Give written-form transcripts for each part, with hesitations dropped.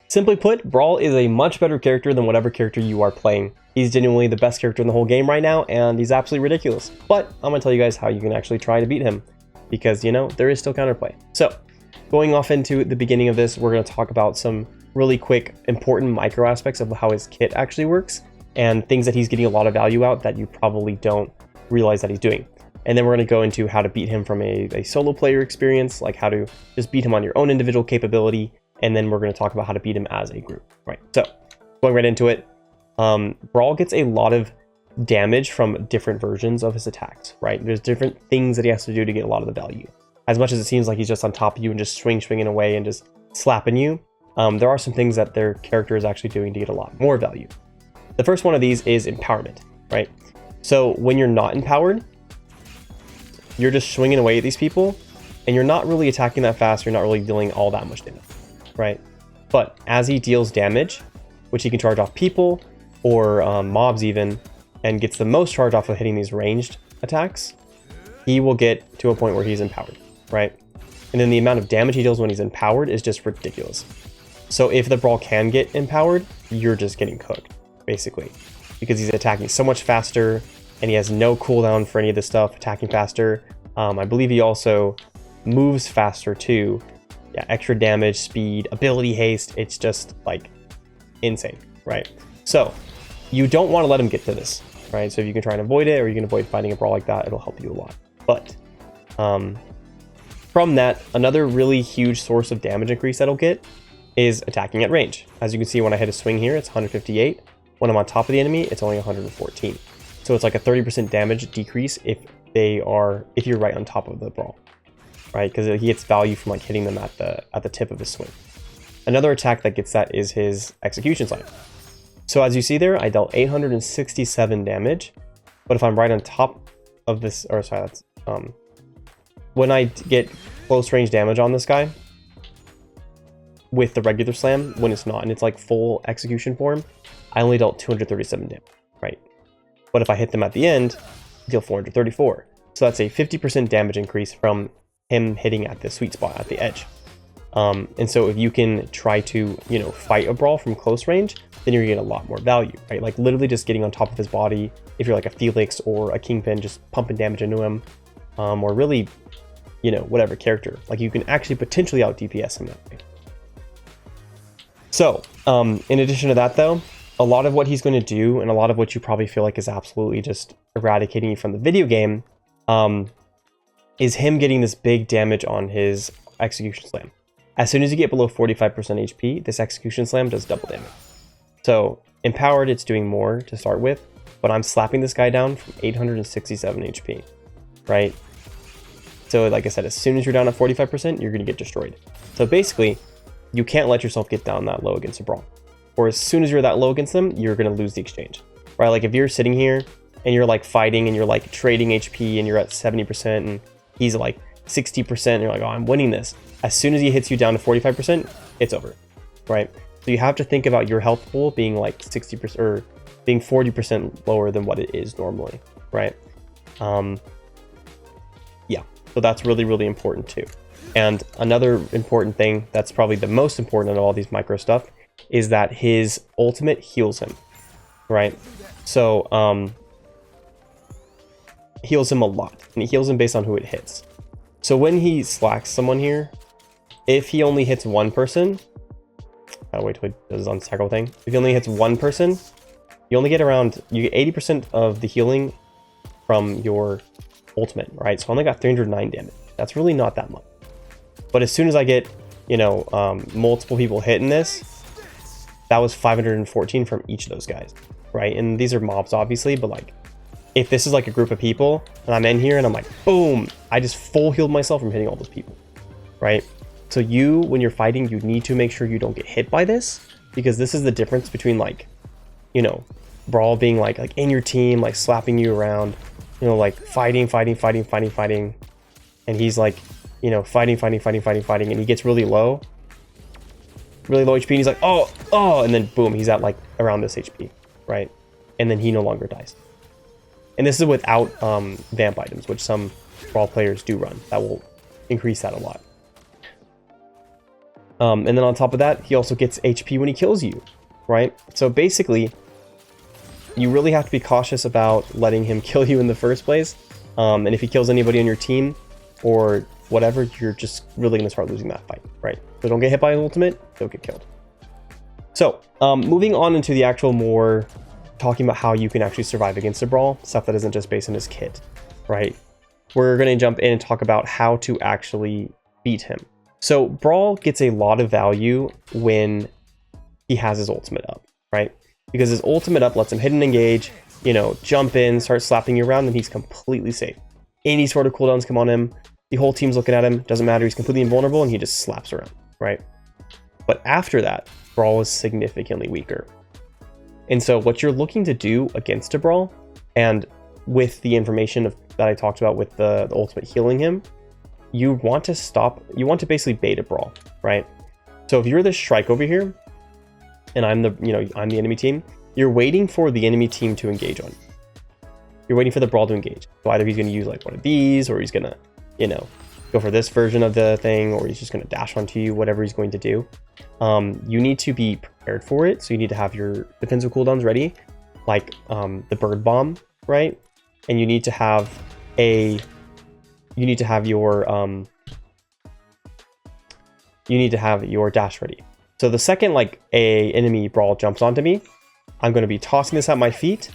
Simply put, Brawl is a much better character than whatever character you are playing. He's genuinely the best character in the whole game right now, and he's absolutely ridiculous. But I'm going to tell you guys how you can actually try to beat him, because, you know, there is still counterplay. So, going off into the beginning of this, we're going to talk about some really quick, important micro aspects of how his kit actually works, and things that he's getting a lot of value out that you probably don't realize that he's doing. And then we're going to go into how to beat him from a solo player experience, like how to just beat him on your own individual capability. And then we're going to talk about how to beat him as a group, right? So going right into it, Brawl gets a lot of damage from different versions of his attacks, right? There's different things that he has to do to get a lot of the value. As much as it seems like he's just on top of you and just swinging away and just slapping you, there are some things that their character is actually doing to get a lot more value. The first one of these is empowerment, right? So when you're not empowered, you're just swinging away at these people and you're not really attacking that fast. You're not really dealing all that much damage, right? But as he deals damage, which he can charge off people or mobs even, and gets the most charge off of hitting these ranged attacks, he will get to a point where he's empowered, right? And then the amount of damage he deals when he's empowered is just ridiculous. So if the Brawl can get empowered, you're just getting cooked, basically, because he's attacking so much faster and he has no cooldown for any of this stuff, attacking faster. I believe he also moves faster too. Yeah, extra damage, speed, ability haste. It's just like insane, right? So you don't want to let him get to this, right? So if you can try and avoid it, or you can avoid fighting a Brawl like that, it'll help you a lot. But from that, another really huge source of damage increase that'll get is attacking at range. As you can see, when I hit a swing here, it's 158. When I'm on top of the enemy, it's only 114. So it's like a 30% damage decrease if you're right on top of the Brawl, right? Because he gets value from like hitting them at the tip of his swing. Another attack that gets that is his execution slam. So as you see there, I dealt 867 damage, but if I'm right on top of this, or sorry, that's when I get close range damage on this guy with the regular slam, when it's not, and it's like full execution form, I only dealt 237 damage, right? But if I hit them at the end, I deal 434. So that's a 50% damage increase from him hitting at the sweet spot, at the edge. And so if you can try to, you know, fight a Brawl from close range, then you're gonna get a lot more value, right? Like literally just getting on top of his body, if you're like a Felix or a Kingpin, just pumping damage into him, or really, you know, whatever character, like you can actually potentially out DPS him that way. So in addition to that though, a lot of what he's going to do, and a lot of what you probably feel like is absolutely just eradicating you from the video game, is him getting this big damage on his execution slam. As soon as you get below 45% HP, this execution slam does double damage. So empowered, it's doing more to start with, but I'm slapping this guy down from 867 HP, right? So like I said, as soon as you're down at 45%, you're going to get destroyed. So basically, you can't let yourself get down that low against a Brawl. Or as soon as you're that low against them, you're going to lose the exchange, right? Like if you're sitting here and you're like fighting and you're like trading HP and you're at 70% and he's like 60%, and you're like, oh, I'm winning this. As soon as he hits you down to 45%, it's over, right? So you have to think about your health pool being like 60% or being 40% lower than what it is normally, right? Yeah, so that's really, really important too. And another important thing that's probably the most important of all these micro stuff is that his ultimate heals him, right? So heals him a lot, and it heals him based on who it hits. So when he slacks someone here, if he only hits one person, I'll wait till he does his unstackable thing. If he only hits one person, you only get around, you get 80% of the healing from your ultimate, right? So I only got 309 damage. That's really not that much. But as soon as I get, you know, multiple people hitting this, that was 514 from each of those guys, right? And these are mobs, obviously, but like, if this is like a group of people, and I'm in here and I'm like, boom, I just full healed myself from hitting all those people, right? So you, when you're fighting, you need to make sure you don't get hit by this, because this is the difference between like, you know, Brawl being like in your team, like slapping you around, you know, like fighting, and he's like, you know, fighting, and he gets really low HP, and he's like, oh, and then boom, he's at like around this HP, right? And then he no longer dies. And this is without vamp items, which some Brawl players do run. That will increase that a lot. And then on top of that, he also gets HP when he kills you, right? So basically, you really have to be cautious about letting him kill you in the first place. And if he kills anybody on your team or whatever, you're just really going to start losing that fight, right? So don't get hit by his ultimate, don't get killed. So moving on into the actual more talking about how you can actually survive against a Brawl, stuff that isn't just based on his kit, right? We're going to jump in and talk about how to actually beat him. So Brawl gets a lot of value when he has his ultimate up, right? Because his ultimate up lets him hit and engage, you know, jump in, start slapping you around, and he's completely safe. Any sort of cooldowns come on him, the whole team's looking at him, doesn't matter, he's completely invulnerable, and he just slaps around, right? But after that, Brawl is significantly weaker. And so what you're looking to do against a Brawl, and with the information that I talked about with the ultimate healing him, you want to basically bait a Brawl, right? So if you're the Shrike over here, and I'm the enemy team, you're waiting for the enemy team to engage on you. You're waiting for the Brawl to engage. So either he's going to use like one of these, or he's going to, you know, go for this version of the thing, or he's just going to dash onto you, whatever he's going to do. You need to be prepared for it. So you need to have your defensive cooldowns ready, like the bird bomb, right? And you need to have your dash ready. So the second like a enemy Brawl jumps onto me, I'm going to be tossing this at my feet.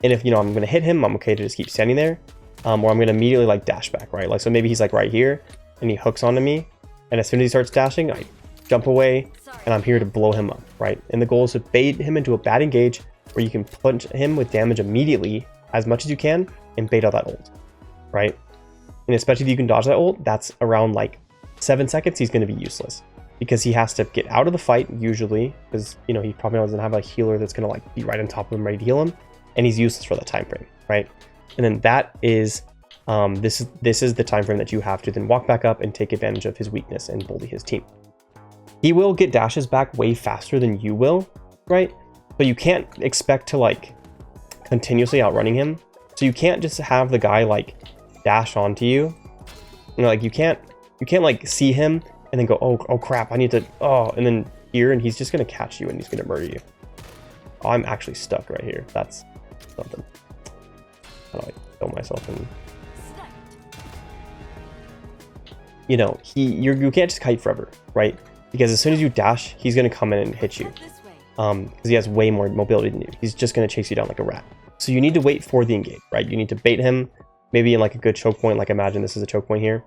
And if, you know, I'm going to hit him, I'm okay to just keep standing there. Or I'm going to immediately like dash back, right? Like, so maybe he's like right here and he hooks onto me. And as soon as he starts dashing, I jump away and I'm here to blow him up, right? And the goal is to bait him into a bad engage where you can punch him with damage immediately as much as you can and bait out that ult, right? And especially if you can dodge that ult, that's around like 7 seconds, he's going to be useless. Because he has to get out of the fight usually, because, you know, he probably doesn't have a healer that's going to like be right on top of him ready to heal him, and he's useless for that time frame, right? And then that is this is the time frame that you have to then walk back up and take advantage of his weakness and bully his team. He will get dashes back way faster than you will, right? But you can't expect to like continuously outrunning him. So you can't just have the guy like dash onto you. You know, like you can't like see him and then go, oh crap, I need to, and then here, and he's just going to catch you and he's going to murder you. Oh, I'm actually stuck right here. That's something. How do I kill myself? And you know, you can't just kite forever, right? Because as soon as you dash, he's going to come in and hit you. Because he has way more mobility than you. He's just going to chase you down like a rat. So you need to wait for the engage, right? You need to bait him, maybe in like a good choke point. Like imagine this is a choke point here.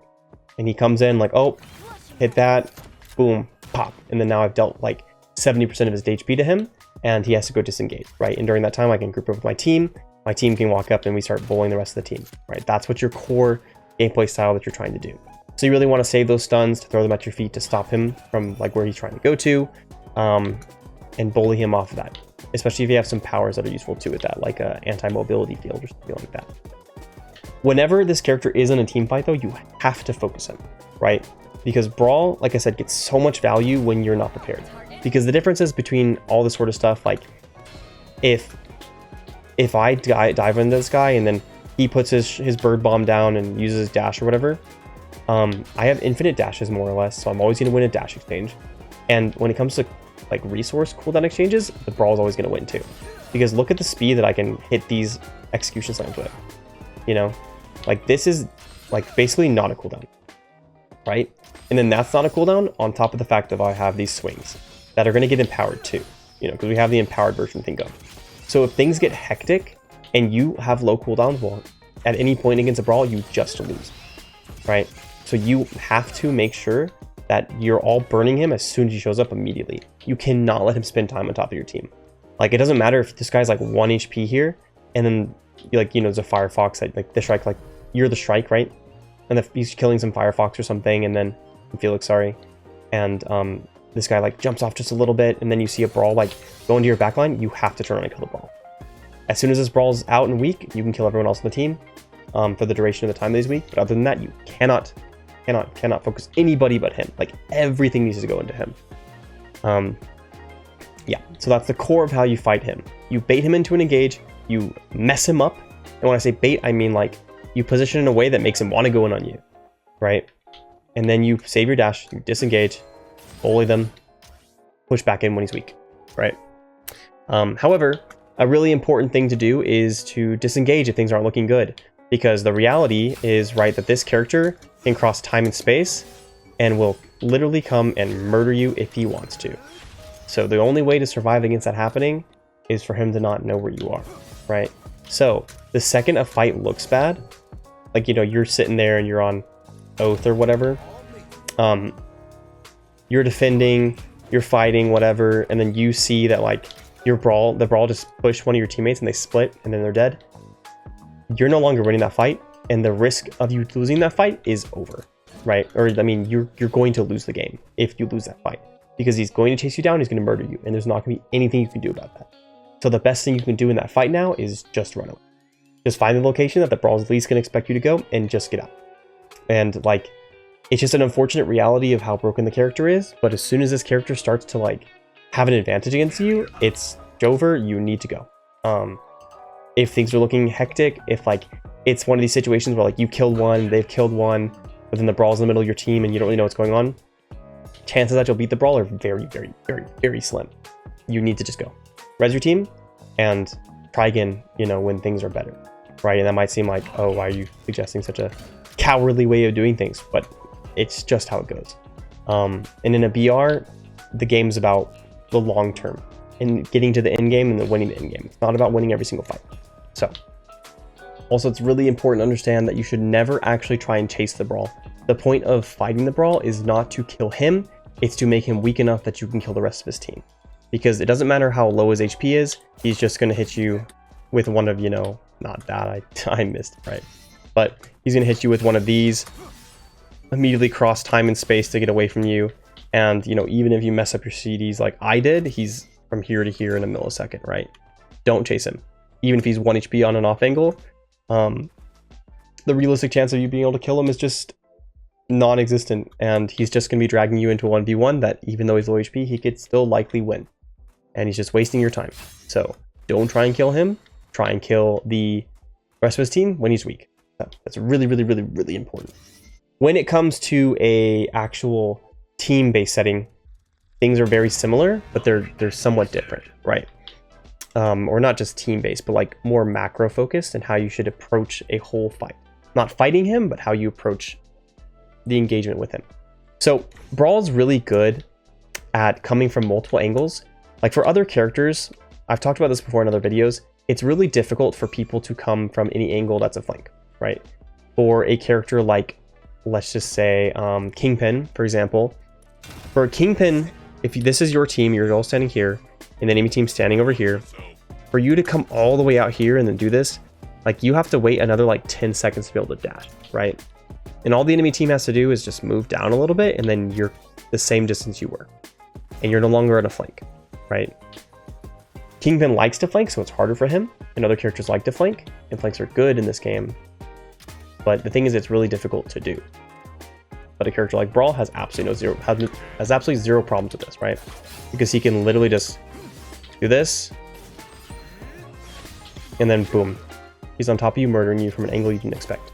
And he comes in like, oh, hit that, boom, pop. And then now I've dealt like 70% of his HP to him, and he has to go disengage, right? And during that time, I can group up with my team. My team can walk up and we start bullying the rest of the team, right? That's what your core gameplay style that you're trying to do. So you really want to save those stuns to throw them at your feet to stop him from like where he's trying to go to, and bully him off of that. Especially if you have some powers that are useful too with that, like a anti-mobility field or something like that. Whenever this character is in a team fight though, you have to focus him, right? Because Brawl, like I said, gets so much value when you're not prepared. Because the differences between all this sort of stuff, like if I dive into this guy and then he puts his bird bomb down and uses his dash or whatever, I have infinite dashes more or less, so I'm always going to win a dash exchange. And when it comes to like resource cooldown exchanges, the Brawl is always going to win too. Because look at the speed that I can hit these execution slams with. You know, like this is like basically not a cooldown, right? And then that's not a cooldown on top of the fact that I have these swings that are going to get empowered too, you know, because we have the empowered version thing going. So if things get hectic and you have low cooldowns, well, at any point against a Brawl, you just lose, right? So you have to make sure that you're all burning him as soon as he shows up immediately. You cannot let him spend time on top of your team. Like, it doesn't matter if this guy's like 1 HP here, and then like, you know, there's a Firefox, like the Shrike, like you're the Shrike, right? And if he's killing some Firefox or something, and then Felix, sorry, and this guy like jumps off just a little bit, and then you see a Brawl like go into your backline, you have to turn around and kill the Brawl. As soon as this Brawl's out and weak, you can kill everyone else on the team for the duration of the time that he's weak. But other than that, you cannot focus anybody but him. Like everything needs to go into him. Yeah, so that's the core of how you fight him. You bait him into an engage, you mess him up, and when I say bait, I mean like you position in a way that makes him want to go in on you, right? And then you save your dash, you disengage, bully them, push back in when he's weak, right? However, a really important thing to do is to disengage if things aren't looking good, because the reality is, right, that this character can cross time and space and will literally come and murder you if he wants to. So the only way to survive against that happening is for him to not know where you are, right? So the second a fight looks bad, like, you know, you're sitting there and you're on oath or whatever, you're defending, you're fighting, whatever, and then you see that, like, the brawl just pushed one of your teammates and they split and then they're dead. You're no longer winning that fight, and the risk of you losing that fight is over, right? Or, I mean, you're going to lose the game if you lose that fight, because he's going to chase you down, he's going to murder you, and there's not going to be anything you can do about that. So the best thing you can do in that fight now is just run away. Just find the location that the brawl's least can expect you to go and just get out. And, like, it's just an unfortunate reality of how broken the character is, but as soon as this character starts to, like, have an advantage against you, it's over, you need to go. If things are looking hectic, if, like, it's one of these situations where, like, you killed one, they've killed one, but then the brawl's in the middle of your team and you don't really know what's going on, chances that you'll beat the brawl are very, very, very, very slim. You need to just go. Res your team and try again, you know, when things are better, right? And that might seem like, oh, why are you suggesting such a cowardly way of doing things? But it's just how it goes. And in a BR, the game's about the long term and getting to the end game and then winning the end game. It's not about winning every single fight. So, also, it's really important to understand that you should never actually try and chase the brawl. The point of fighting the brawl is not to kill him, it's to make him weak enough that you can kill the rest of his team. Because it doesn't matter how low his HP is, he's just going to hit you with one of, you know, not that, I missed, right? But he's going to hit you with one of these, immediately cross time and space to get away from you. And, you know, even if you mess up your CDs like I did, he's from here to here in a millisecond, right? Don't chase him. Even if he's 1 HP on an off angle, the realistic chance of you being able to kill him is just non-existent. And he's just going to be dragging you into 1v1 that, even though he's low HP, he could still likely win. And he's just wasting your time. So don't try and kill him. Try and kill the rest of his team when he's weak. That's really, really, really, really important. When it comes to a actual team-based setting, things are very similar, but they're somewhat different, right? Or not just team-based, but like more macro-focused and how you should approach a whole fight. Not fighting him, but how you approach the engagement with him. So BRALL'S really good at coming from multiple angles. Like for other characters, I've talked about this before in other videos, it's really difficult for people to come from any angle that's a flank, right? For a character like, let's just say, Kingpin, for example. For a Kingpin, if this is your team, you're all standing here, and the enemy team's standing over here, for you to come all the way out here and then do this, like you have to wait another like 10 seconds to be able to dash, right? And all the enemy team has to do is just move down a little bit, and then you're the same distance you were. And you're no longer on a flank, right? Kingpin likes to flank, so it's harder for him, and other characters like to flank, and flanks are good in this game. But the thing is, it's really difficult to do. But a character like Brawl has absolutely has absolutely zero problems with this, right? Because he can literally just do this, and then boom, he's on top of you, murdering you from an angle you didn't expect.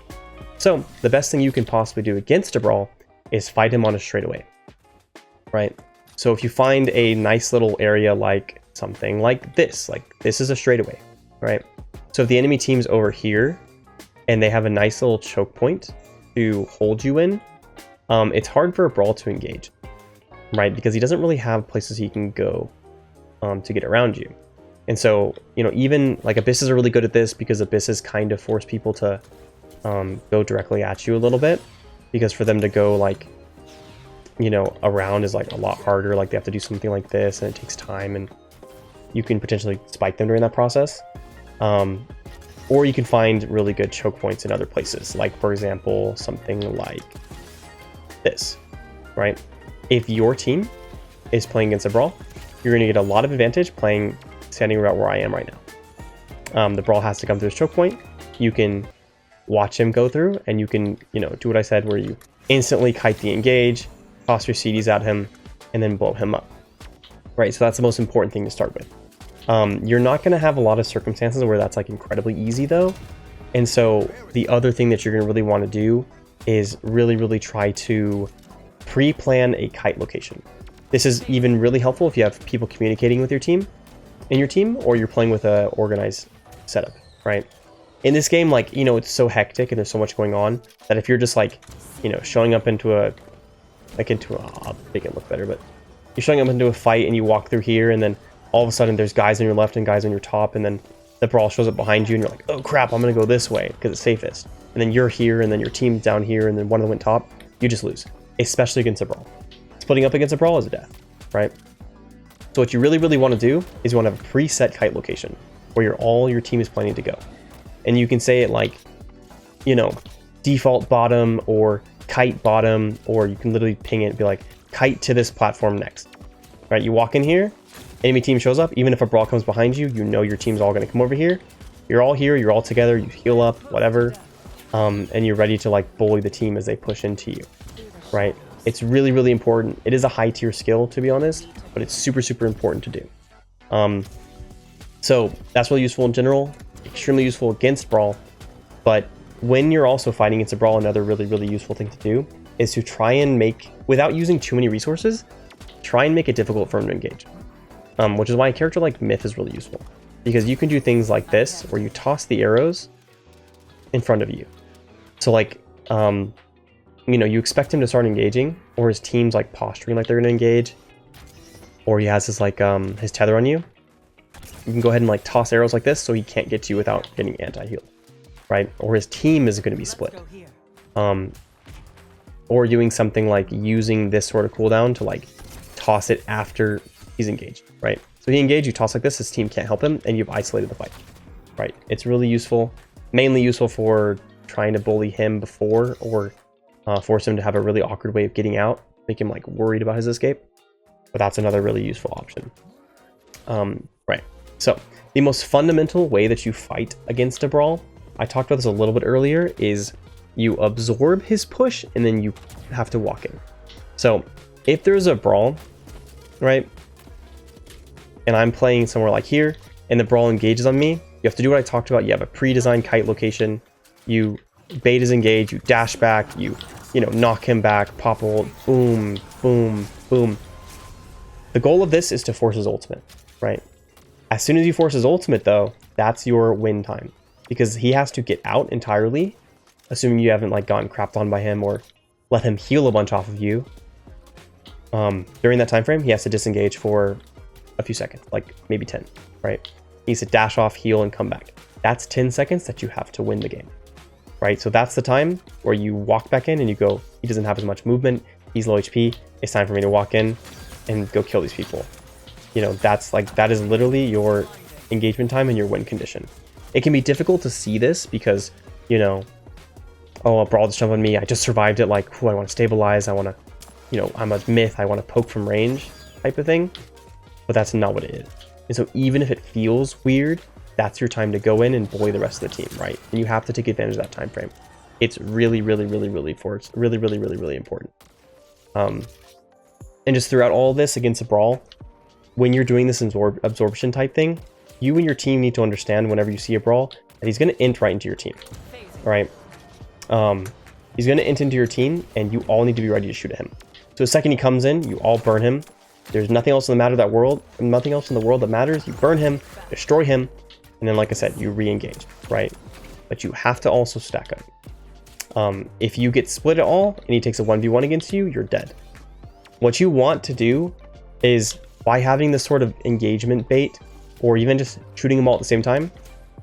So the best thing you can possibly do against a Brawl is fight him on a straightaway, right? So if you find a nice little area like something like this is a straightaway, right? So if the enemy team's over here and they have a nice little choke point to hold you in, it's hard for a Brawl to engage, right? Because he doesn't really have places he can go to get around you. And so, you know, even like Abysses are really good at this, because Abysses kind of force people to go directly at you a little bit, because for them to go like, you know, around is like a lot harder. Like they have to do something like this, and it takes time, and you can potentially spike them during that process. Or you can find really good choke points in other places, like for example, something like this, right? If your team is playing against a Brawl, you're going to get a lot of advantage standing about where I am right now. The Brawl has to come through his choke point. You can watch him go through, and you can, you know, do what I said, where you instantly kite the engage, toss your CDs at him, and then blow him up, right? So that's the most important thing to start with. You're not going to have a lot of circumstances where that's like incredibly easy though. And so the other thing that you're going to really want to do is really try to pre-plan a kite location. This is even really helpful if you have people communicating with your team, or you're playing with a organized setup, right? In this game, like, you know, it's so hectic and there's so much going on that if you're just like, you know, showing up into a, I'll make it look better, but you're showing up into a fight and you walk through here and then all of a sudden there's guys on your left and guys on your top, and then the brawl shows up behind you and you're like, oh crap, I'm gonna go this way because it's safest. And then you're here and then your team's down here and then one of them went top, you just lose, especially against a brawl. Splitting up against a brawl is a death, right? So what you really, really want to do is you want to have a preset kite location where all your team is planning to go. And you can say it like, you know, default bottom or kite bottom, or you can literally ping it and be like, kite to this platform next, right? You walk in here, enemy team shows up, even if a brawl comes behind you, you know your team's all going to come over here. You're all here, you're all together, you heal up, whatever, and you're ready to like bully the team as they push into you, right? It's really, really important. It is a high tier skill, to be honest, but it's super, super important to do. So that's really useful in general, extremely useful against brawl, but when you're also fighting against a brawl, another really, really useful thing to do is to try and make, without using too many resources, try and make it difficult for them to engage. Which is why a character like Myth is really useful, because you can do things like this where you toss the arrows in front of you. So like, you know, you expect him to start engaging, or his team's like posturing like they're gonna engage, or he has his like his tether on you. You can go ahead and like toss arrows like this so he can't get to you without getting anti-healed, right? Or his team is going to be split. Or doing something like using this sort of cooldown to like toss it after he's engaged, right? So he engaged, you toss like this, his team can't help him, and you've isolated the fight, right? It's really useful, mainly useful for trying to bully him before, or force him to have a really awkward way of getting out, make him like worried about his escape. But that's another really useful option. Right. So the most fundamental way that you fight against a brawl, I talked about this a little bit earlier, is you absorb his push and then you have to walk in. So if there's a brawl, right, and I'm playing somewhere like here and the brawl engages on me, you have to do what I talked about. You have a pre-designed kite location, you bait his engage, you dash back, you know, knock him back, pop ult, boom, boom, boom. The goal of this is to force his ultimate, right? As soon as you force his ultimate, though, that's your win time, because he has to get out entirely, assuming you haven't like gotten crapped on by him or let him heal a bunch off of you. During that time frame, he has to disengage for a few seconds, like maybe 10, right? He needs to dash off, heal, and come back. That's 10 seconds that you have to win the game, right? So that's the time where you walk back in and you go, he doesn't have as much movement, he's low HP, it's time for me to walk in and go kill these people. You know, that's like, that is literally your engagement time and your win condition. It can be difficult to see this because, you know, oh, a brawl just jumped on me, I just survived it, like, I want to stabilize, I want to, you know, I'm a Myth, I want to poke from range type of thing, but that's not what it is. And so even if it feels weird, that's your time to go in and bully the rest of the team, right? And you have to take advantage of that time frame. It's really, really, really, really important. And just throughout all of this against a brawl, when you're doing this absorption type thing, you and your team need to understand whenever you see a brawl that he's going to int right into your team, right? He's going to int into your team, and you all need to be ready to shoot at him. So the second he comes in, you all burn him. There's nothing else in the world that matters. You burn him, destroy him, and then, like I said, you re-engage, right? But you have to also stack up. If you get split at all and he takes a 1v1 against you, you're dead. What you want to do is, by having this sort of engagement bait, or even just shooting them all at the same time,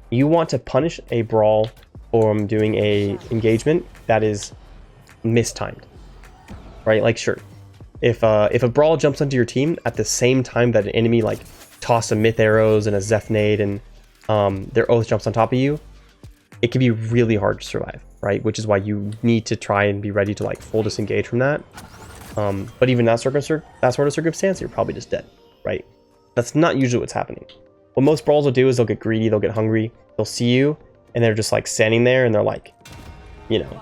you want to punish a brawl from doing a engagement that is mistimed, right? Like, sure, if a brawl jumps onto your team at the same time that an enemy like toss some myth arrows and a Zeph nade and their oath jumps on top of you, it can be really hard to survive, right? Which is why you need to try and be ready to like full disengage from that. But even that sort of circumstance, you're probably just dead, right? That's not usually what's happening. What most brawls will do is they'll get greedy, they'll get hungry, they'll see you, and they're just like standing there and they're like, you know,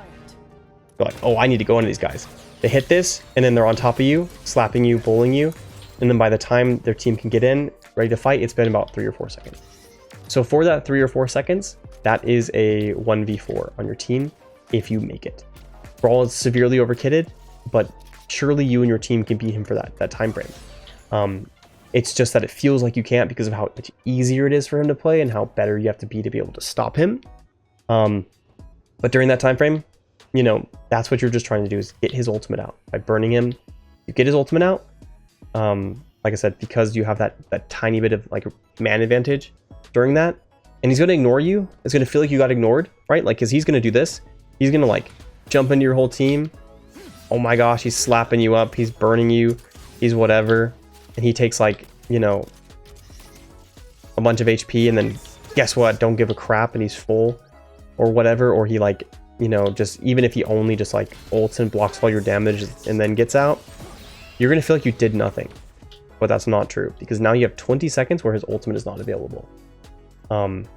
they're like, oh, I need to go into these guys. They hit this, and then they're on top of you, slapping you, bullying you, and then by the time their team can get in, ready to fight, it's been about 3 or 4 seconds. So for that 3 or 4 seconds, that is a 1v4 on your team if you make it. Brawl is severely overkitted, but surely you and your team can beat him for that time frame. It's just that it feels like you can't because of how much easier it is for him to play and how better you have to be able to stop him. But during that time frame, you know, that's what you're just trying to do, is get his ultimate out. By burning him, you get his ultimate out. Like I said, because you have that tiny bit of like man advantage during that, and he's going to ignore you. It's going to feel like you got ignored, right? Like, because he's going to do this. He's going to like jump into your whole team. Oh my gosh, he's slapping you up. He's burning you. He's whatever. And he takes like, you know, a bunch of HP, and then guess what? Don't give a crap, and he's full or whatever. Or he like, you know, just even if he only just like ults and blocks all your damage and then gets out, you're going to feel like you did nothing. But that's not true, because now you have 20 seconds where his ultimate is not available. And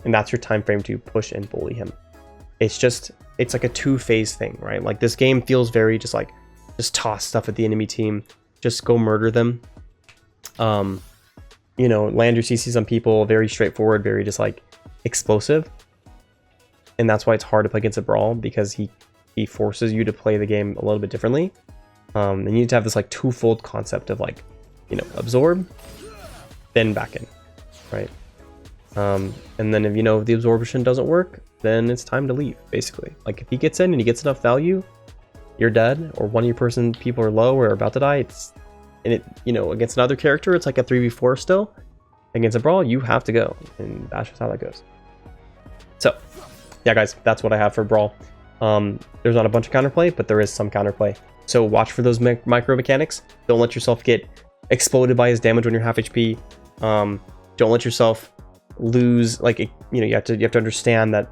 that's your time frame to push and bully him. It's like a two-phase thing, right? Like, this game feels very just toss stuff at the enemy team, just go murder them. You know, land your CCs on people, very straightforward, very just like explosive. And that's why it's hard to play against a Brawl, because he forces you to play the game a little bit differently. And you need to have this like twofold concept of like, you know, absorb, then back in, right? And then if, you know, the absorption doesn't work, then it's time to leave, basically. Like, if he gets in and he gets enough value, you're dead, or one of your people are low or about to die. You know, against another character, it's like a 3v4 still. Against a Brawl, you have to go, and that's just how that goes. So, yeah, guys, that's what I have for Brawl. There's not a bunch of counterplay, but there is some counterplay. So watch for those micro mechanics. Don't let yourself get exploded by his damage when you're half HP. Don't let yourself lose, like, you know, you have to understand that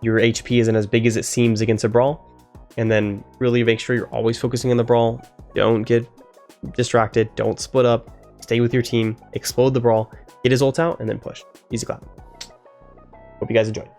your HP isn't as big as it seems against a Brawl. And then really make sure you're always focusing on the Brawl. Don't get distracted. Don't split up. Stay with your team. Explode the Brawl. Get his ult out, and then push. Easy clap. Hope you guys enjoyed.